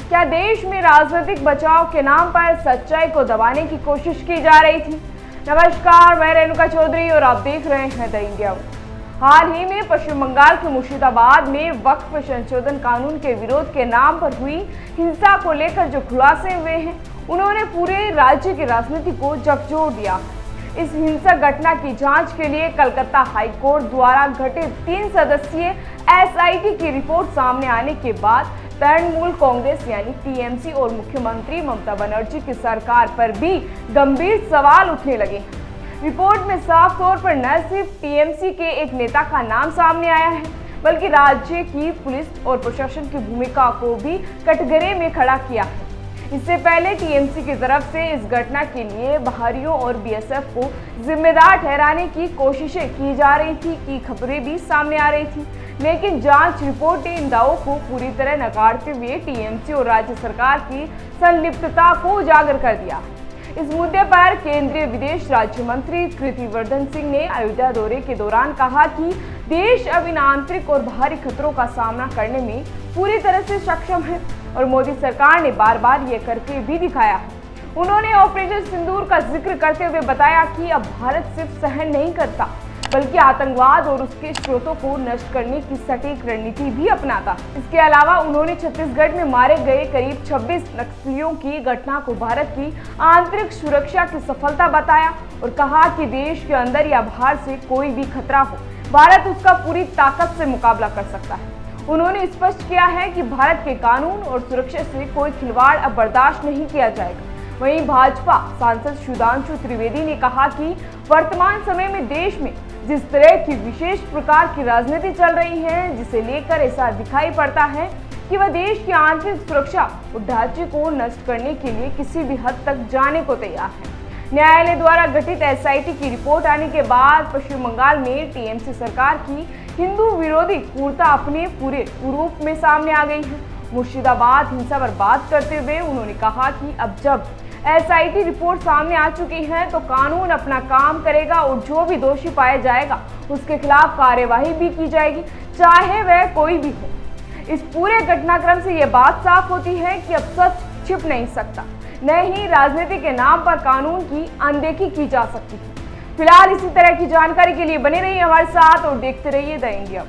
क्या देश में राजनीतिक बचाव के नाम पर सच्चाई को दबाने की कोशिश की जा रही थी? नमस्कार, मैं रेणुका चौधरी और आप देख रहे हैं द इंडिया। हाल ही में पश्चिम बंगाल के मुर्शिदाबाद में वक्फ संशोधन कानून के विरोध के नाम पर हुई हिंसा को लेकर जो खुलासे हुए हैं, उन्होंने पूरे राज्य की राजनीति को झकझोर दिया। इस हिंसक घटना की जांच के लिए कलकत्ता हाईकोर्ट द्वारा गठित 3 सदस्यीय एसआईटी की रिपोर्ट सामने आने के बाद तृणमूल कांग्रेस यानी टीएमसी और मुख्यमंत्री ममता बनर्जी की सरकार पर भी गंभीर सवाल उठने लगे। रिपोर्ट में साफ तौर पर न सिर्फ टीएमसी के एक नेता का नाम सामने आया है, बल्कि राज्य की पुलिस और प्रशासन की भूमिका को भी कटघरे में खड़ा किया है। इससे पहले टीएमसी की तरफ से इस घटना के लिए बाहरियों और बीएसएफ को जिम्मेदार ठहराने की कोशिशें की जा रही थी की खबरें भी सामने आ रही थी, लेकिन जांच रिपोर्ट ने इन दावों को पूरी तरह नकारते हुए टीएमसी और राज्य सरकार की संलिप्तता को उजागर कर दिया। इस मुद्दे पर केंद्रीय विदेश राज्य मंत्री कीर्तिवर्धन सिंह ने अयोध्या दौरे के दौरान कहा कि देश अब इन आंतरिक और बाहरी खतरों का सामना करने में पूरी तरह से सक्षम है और मोदी सरकार ने बार बार ये करके भी दिखाया है। उन्होंने ऑपरेशन सिंदूर का जिक्र करते हुए बताया कि अब भारत सिर्फ सहन नहीं करता, बल्कि आतंकवाद और उसके स्रोतों को नष्ट करने की सटीक रणनीति भी अपनाता। इसके अलावा उन्होंने छत्तीसगढ़ में मारे गए करीब 26 नक्सलियों की घटना को भारत की आंतरिक सुरक्षा की सफलता बताया और कहा कि देश के अंदर या बाहर से कोई भी खतरा हो, भारत उसका पूरी ताकत से मुकाबला कर सकता है। उन्होंने स्पष्ट किया है कि भारत के कानून और सुरक्षा से कोई खिलवाड़ अब बर्दाश्त नहीं किया जाएगा। वहीं भाजपा सांसद सुधांशु त्रिवेदी ने कहा कि वर्तमान समय में देश में जिस तरह की विशेष प्रकार की राजनीति चल रही है, जिसे लेकर ऐसा दिखाई पड़ता है कि वह देश की आंतरिक सुरक्षा और ढांचे को नष्ट करने के लिए किसी भी हद तक जाने को तैयार है। न्यायालय द्वारा गठित एसआईटी की रिपोर्ट आने के बाद पश्चिम बंगाल में टीएमसी सरकार की हिंदू विरोधी क्रूरता अपने पूरे रूप में सामने आ गई है। मुर्शिदाबाद हिंसा पर बात करते हुए उन्होंने कहा कि अब जब एसआईटी रिपोर्ट सामने आ चुकी है तो कानून अपना काम करेगा और जो भी दोषी पाया जाएगा उसके खिलाफ कार्यवाही भी की जाएगी, चाहे वह कोई भी हो। इस पूरे घटनाक्रम से यह बात साफ होती है कि अब सच छिप नहीं सकता, न ही राजनीति के नाम पर कानून की अनदेखी की जा सकती है। फिलहाल इसी तरह की जानकारी के लिए बने रहिए हमारे साथ और देखते रहिए द इंडिया।